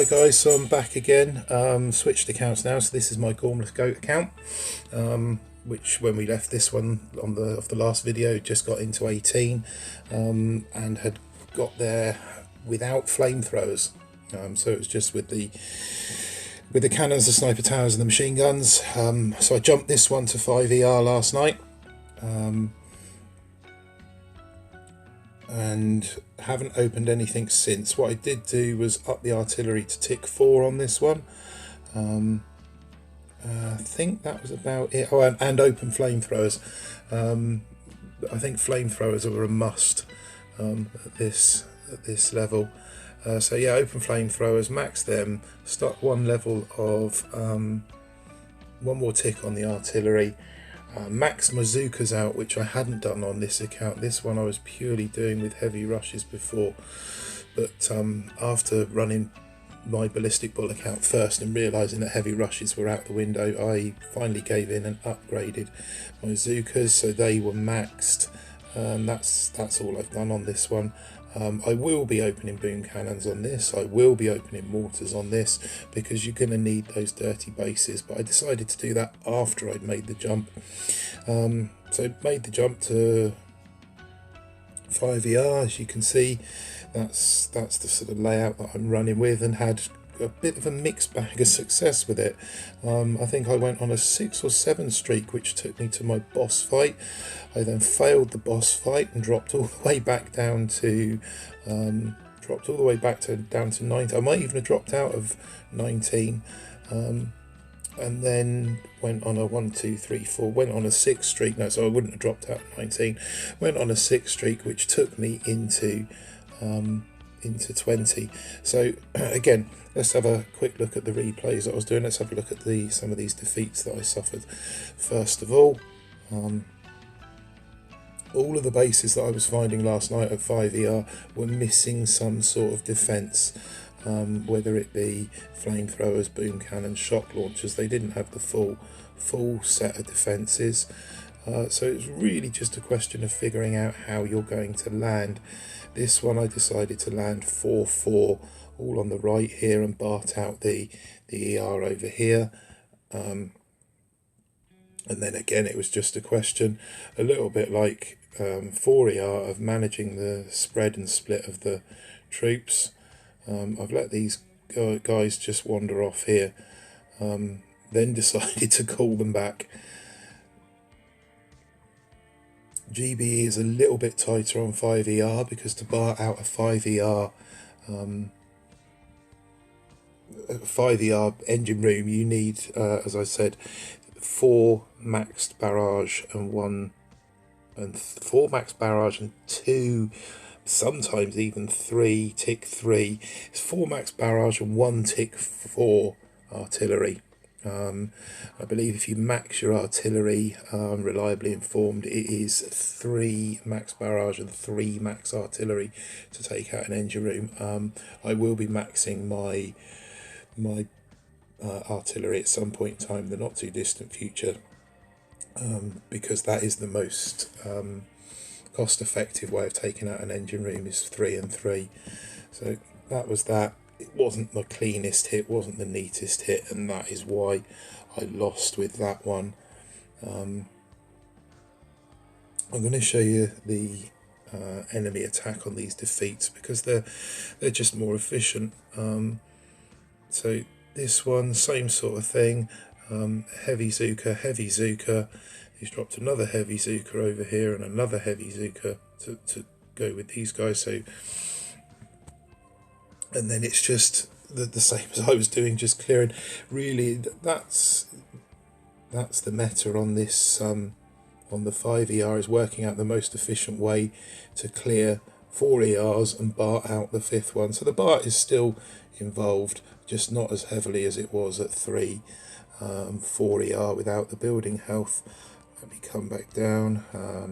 guys, so I'm back again. Switched accounts now, so this is my Gormless Goat account, which when we left this one on the last video just got into 18, and had got there without flamethrowers. So it was just with the cannons, the sniper towers and the machine guns. So I jumped this one to 5ER last night, and haven't opened anything since. What I did do was up the artillery to tick 4 on this one. I think that was about it. Oh, and open flamethrowers. I think flamethrowers are a must at this level. So yeah, open flamethrowers, max them, start one level of one more tick on the artillery. Max my Bazookas out, which I hadn't done on this account. This one I was purely doing with heavy rushes before, but after running my ballistic bull account first and realising that heavy rushes were out the window, I finally gave in and upgraded my Bazookas, so they were maxed. That's all I've done on this one. I will be opening boom cannons on this, I will be opening mortars on this, because you're going to need those dirty bases, but I decided to do that after I'd made the jump. So made the jump to 5ER, as you can see. That's the sort of layout that I'm running with, and had a bit of a mixed bag of success with it. I think I went on a 6 or 7 streak, which took me to my boss fight. I then failed the boss fight and dropped all the way back down to down to 19. I might even have dropped out of 19, and then went on a 1, 2, 3, 4. Went on a 6 streak. No, so I wouldn't have dropped out of 19. Went on a 6 streak, which took me into 20. So again, let's have a quick look at the replays that I was doing. Let's have a look at some of these defeats that I suffered. First of all of the bases that I was finding last night at 5ER were missing some sort of defence, whether it be flamethrowers, boom cannons, shock launchers. They didn't have the full set of defences. So it's really just a question of figuring out how you're going to land. This one I decided to land 4-4 all on the right here and bart out the ER over here. And then again, it was just a question, a little bit like 4ER, of managing the spread and split of the troops. I've let these guys just wander off here, then decided to call them back. GBE is a little bit tighter on 5ER, because to bar out a 5ER engine room, you need, as I said, 4 maxed barrage and 4 maxed barrage and 2, sometimes even 3 tick 3. It's 4 maxed barrage and 1 tick 4 artillery. I believe if you max your artillery, reliably informed, it is 3 max barrage and 3 max artillery to take out an engine room. I will be maxing my artillery at some point in time in the not too distant future, because that is the most cost effective way of taking out an engine room, is 3 and 3. So that was that. It wasn't the cleanest hit, wasn't the neatest hit, and that is why I lost with that one. I'm going to show you the enemy attack on these defeats, because they're just more efficient. So this one, same sort of thing. Heavy Zuka. He's dropped another heavy Zuka over here and another heavy Zuka to go with these guys. So, and then it's just the same as I was doing, just clearing. Really, that's the meta on this, on the 5ER, is working out the most efficient way to clear 4 ERs and BART out the 5th one. So the BART is still involved, just not as heavily as it was at 4 ER without the building health. Let me come back down,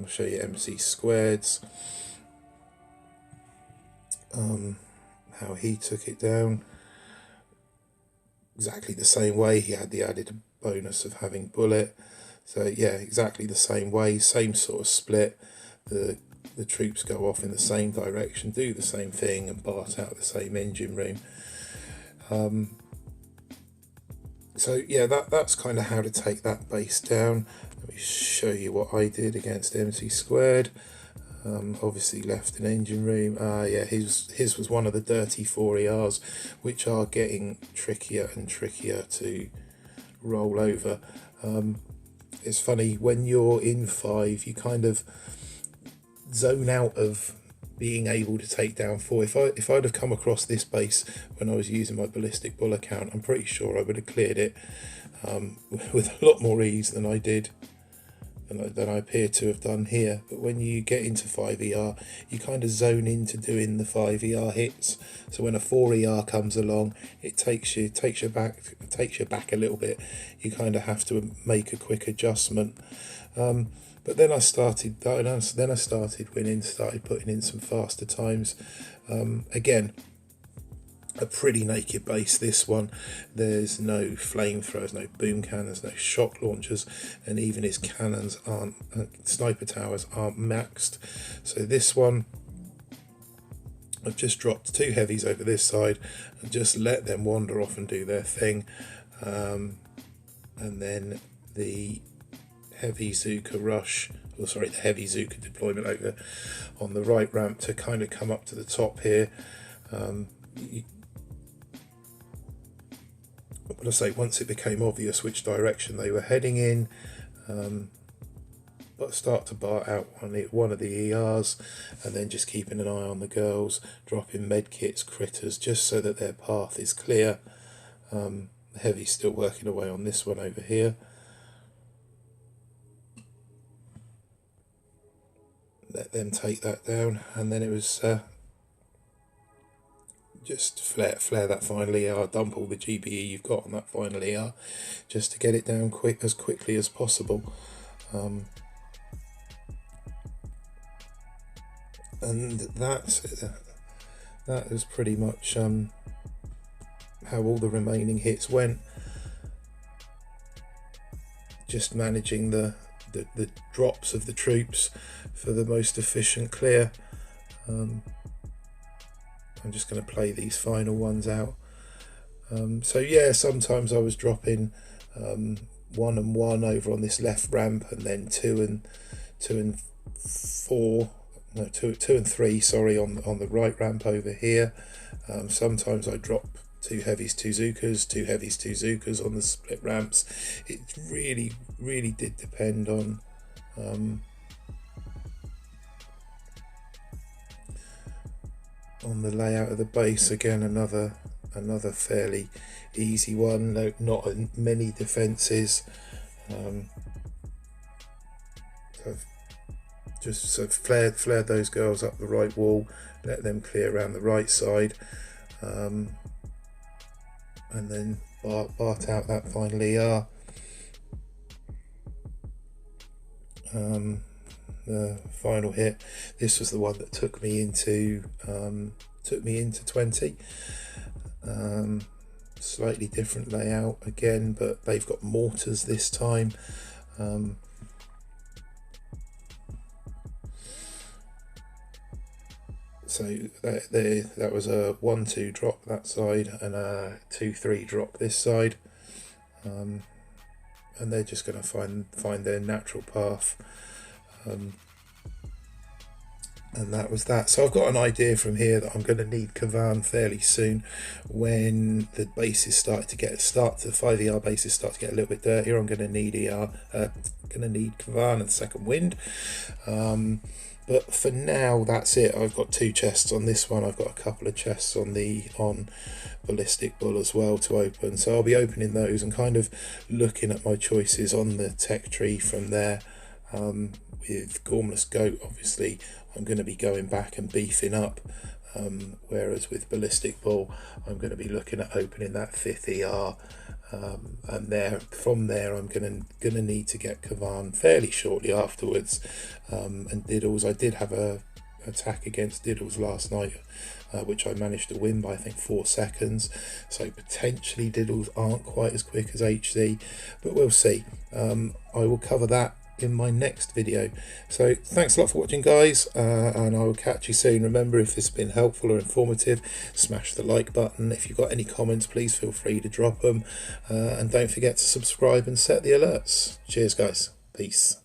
show you MC squareds. How he took it down, exactly the same way. He had the added bonus of having bullet, so yeah, exactly the same way, same sort of split. The troops go off in the same direction, do the same thing and BART out the same engine room. So yeah, that's kind of how to take that base down. Let me show you what I did against MC Squared. Obviously left an engine room. Yeah, his was one of the dirty 4ERs, which are getting trickier and trickier to roll over. It's funny, when you're in 5, you kind of zone out of being able to take down 4. If I'd have come across this base when I was using my Ballistic Bull account, I'm pretty sure I would have cleared it with a lot more ease than I did, than I appear to have done here. But when you get into 5ER, you kind of zone into doing the 5ER hits. So when a 4ER comes along, it takes you back a little bit. You kind of have to make a quick adjustment. But then I started winning, started putting in some faster times. Again, a pretty naked base, this one. There's no flamethrowers, no boom cannons, no shock launchers, and even his cannons aren't, sniper towers aren't maxed. So this one, I've just dropped 2 heavies over this side and just let them wander off and do their thing. And then the heavy Zuka rush, or sorry, the heavy Zuka deployment over on the right ramp to kind of come up to the top here. But I say, once it became obvious which direction they were heading in, but start to bar out one of the ERs, and then just keeping an eye on the girls, dropping medkits, critters, just so that their path is clear. The heavy's still working away on this one over here. Let them take that down, and then it was just flare that final ER, dump all the GBE you've got on that final ER, just to get it down as quickly as possible. And that is pretty much how all the remaining hits went. Just managing the drops of the troops for the most efficient clear. I'm just going to play these final ones out. So yeah, sometimes I was dropping 1 and 1 over on this left ramp, and then 2 and 3, sorry, on the right ramp over here. Sometimes I drop 2 heavies, 2 Zukas, 2 heavies, 2 Zukas on the split ramps. It really did depend on the layout of the base. Again, another fairly easy one. No, not many defences. So flared those girls up the right wall, let them clear around the right side, and then bart out that final ER. The final hit, this was the one that took me into 20. Slightly different layout again, but they've got mortars this time. So that was a 1-2 drop that side and a 2-3 drop this side, and they're just going to find their natural path, and that was that. So I've got an idea from here that I'm going to need Kavan fairly soon when the bases the 5ER bases start to get a little bit dirtier. I'm going to need Kavan and second wind. But for now, that's it. I've got 2 chests on this one. I've got a couple of chests on Ballistic Bull as well to open. So I'll be opening those and kind of looking at my choices on the tech tree from there. With Gormless Goat, obviously, I'm going to be going back and beefing up. Whereas with Ballistic Bull, I'm going to be looking at opening that 5th ER. And from there I'm gonna need to get Kavan fairly shortly afterwards. And Diddles, I did have a attack against Diddles last night, which I managed to win by I think 4 seconds. So potentially Diddles aren't quite as quick as HZ, but we'll see. I will cover that in my next video. So thanks a lot for watching, guys, and I will catch you soon. Remember, if this has been helpful or informative, smash the like button. If you've got any comments, please feel free to drop them, and don't forget to subscribe and set the alerts. Cheers, guys. Peace.